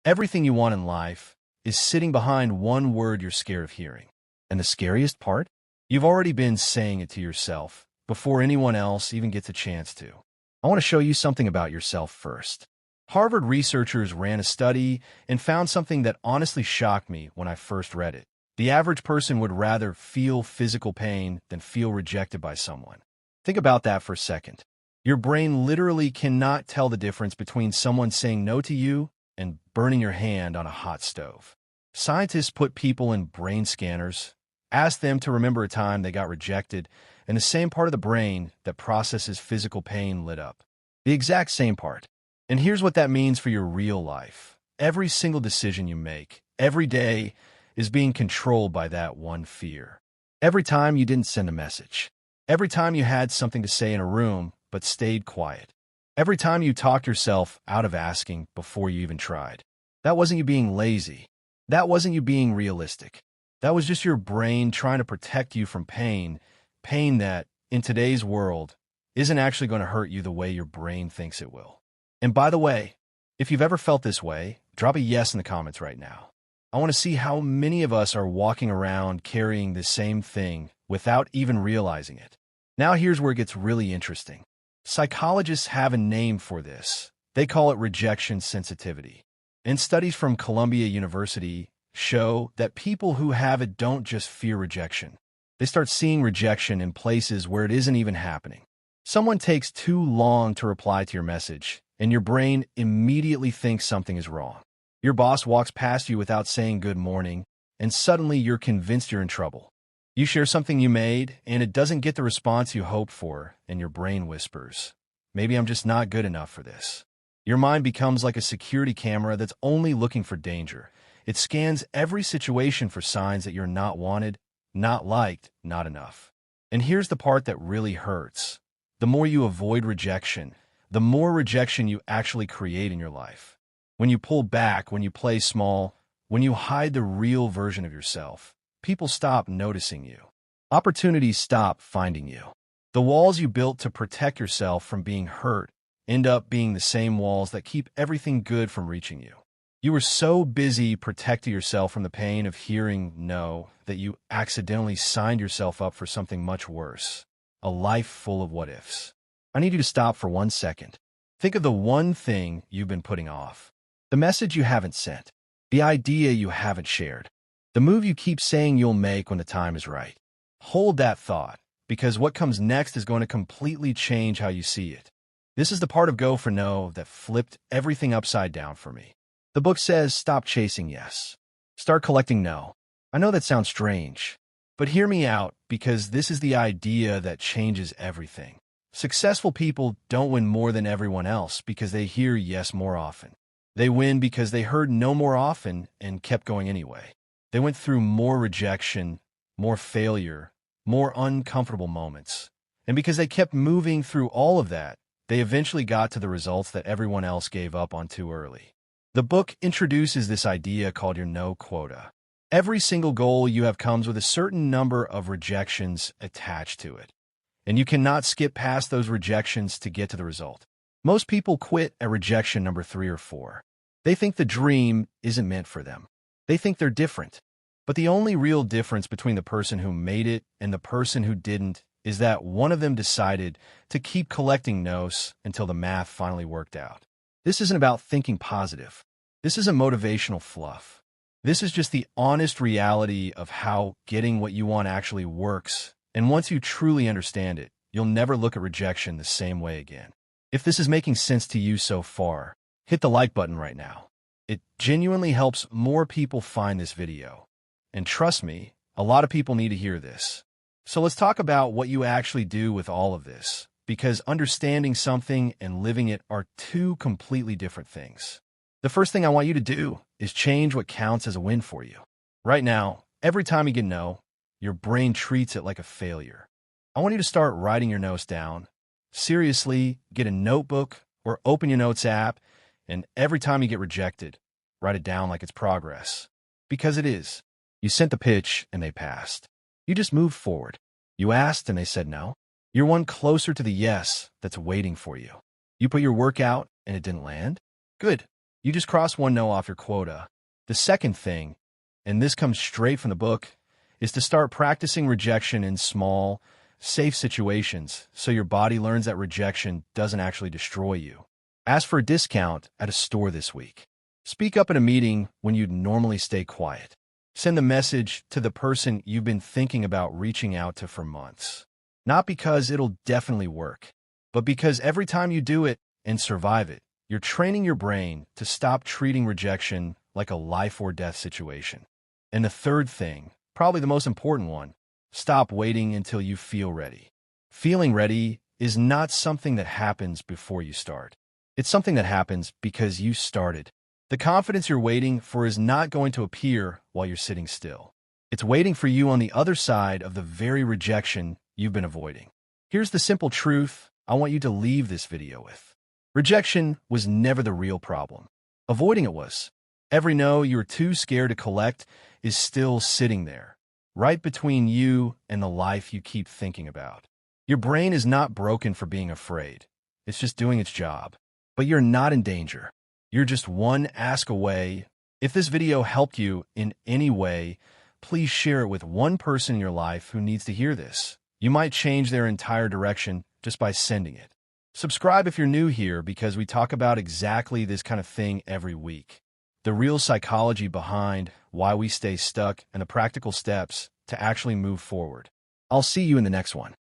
Everything you want in life is sitting behind one word you're scared of hearing. And the scariest part? You've already been saying it to yourself before anyone else even gets a chance to. I want to show you something about yourself first. Harvard researchers ran a study and found something that honestly shocked me when I first read it. The average person would rather feel physical pain than feel rejected by someone. Think about that for a second. Your brain literally cannot tell the difference between someone saying no to you and burning your hand on a hot stove. Scientists put people in brain scanners, asked them to remember a time they got rejected, and the same part of the brain that processes physical pain lit up. The exact same part. And here's what that means for your real life. Every single decision you make, every day, is being controlled by that one fear. Every time you didn't send a message. Every time you had something to say in a room but stayed quiet. Every time you talked yourself out of asking before you even tried. That wasn't you being lazy. That wasn't you being realistic. That was just your brain trying to protect you from pain that, in today's world, isn't actually going to hurt you the way your brain thinks it will. And by the way, if you've ever felt this way, drop a yes in the comments right now. I want to see how many of us are walking around carrying the same thing without even realizing it. Now here's where it gets really interesting. Psychologists have a name for this. They call it rejection sensitivity. And studies from Columbia University show that people who have it don't just fear rejection. They start seeing rejection in places where it isn't even happening. Someone takes too long to reply to your message, and your brain immediately thinks something is wrong. Your boss walks past you without saying good morning, and suddenly you're convinced you're in trouble. You share something you made, and it doesn't get the response you hoped for, and your brain whispers, maybe I'm just not good enough for this. Your mind becomes like a security camera that's only looking for danger. It scans every situation for signs that you're not wanted, not liked, not enough. And here's the part that really hurts. The more you avoid rejection, the more rejection you actually create in your life. When you pull back, when you play small, when you hide the real version of yourself, people stop noticing you. Opportunities stop finding you. The walls you built to protect yourself from being hurt end up being the same walls that keep everything good from reaching you. You were so busy protecting yourself from the pain of hearing no that you accidentally signed yourself up for something much worse, a life full of what-ifs. I need you to stop for 1 second. Think of the one thing you've been putting off, the message you haven't sent, the idea you haven't shared, the move you keep saying you'll make when the time is right. Hold that thought, because what comes next is going to completely change how you see it. This is the part of Go for No that flipped everything upside down for me. The book says stop chasing yes. Start collecting no. I know that sounds strange, but hear me out because this is the idea that changes everything. Successful people don't win more than everyone else because they hear yes more often. They win because they heard no more often and kept going anyway. They went through more rejection, more failure, more uncomfortable moments. And because they kept moving through all of that, they eventually got to the results that everyone else gave up on too early. The book introduces this idea called your no quota. Every single goal you have comes with a certain number of rejections attached to it. And you cannot skip past those rejections to get to the result. Most people quit at rejection number 3 or 4. They think the dream isn't meant for them. They think they're different. But the only real difference between the person who made it and the person who didn't is that one of them decided to keep collecting no's until the math finally worked out. This isn't about thinking positive. This isn't motivational fluff. This is just the honest reality of how getting what you want actually works. And once you truly understand it, you'll never look at rejection the same way again. If this is making sense to you so far, hit the like button right now. It genuinely helps more people find this video. And trust me, a lot of people need to hear this. So let's talk about what you actually do with all of this, because understanding something and living it are two completely different things. The first thing I want you to do is change what counts as a win for you. Right now, every time you get no, your brain treats it like a failure. I want you to start writing your notes down. Seriously, get a notebook or open your notes app, and every time you get rejected, write it down like it's progress. Because it is. You sent the pitch and they passed. You just moved forward. You asked and they said no. You're one closer to the yes that's waiting for you. You put your work out and it didn't land? Good. You just cross one no off your quota. The second thing, and this comes straight from the book, is to start practicing rejection in small, safe situations so your body learns that rejection doesn't actually destroy you. Ask for a discount at a store this week. Speak up at a meeting when you'd normally stay quiet. Send the message to the person you've been thinking about reaching out to for months. Not because it'll definitely work, but because every time you do it and survive it, you're training your brain to stop treating rejection like a life or death situation. And the third thing, probably the most important one, stop waiting until you feel ready. Feeling ready is not something that happens before you start. It's something that happens because you started. The confidence you're waiting for is not going to appear while you're sitting still. It's waiting for you on the other side of the very rejection you've been avoiding. Here's the simple truth I want you to leave this video with. Rejection was never the real problem. Avoiding it was. Every no you were too scared to collect is still sitting there, right between you and the life you keep thinking about. Your brain is not broken for being afraid. It's just doing its job. But you're not in danger. You're just one ask away. If this video helped you in any way, please share it with one person in your life who needs to hear this. You might change their entire direction just by sending it. Subscribe if you're new here because we talk about exactly this kind of thing every week. The real psychology behind why we stay stuck and the practical steps to actually move forward. I'll see you in the next one.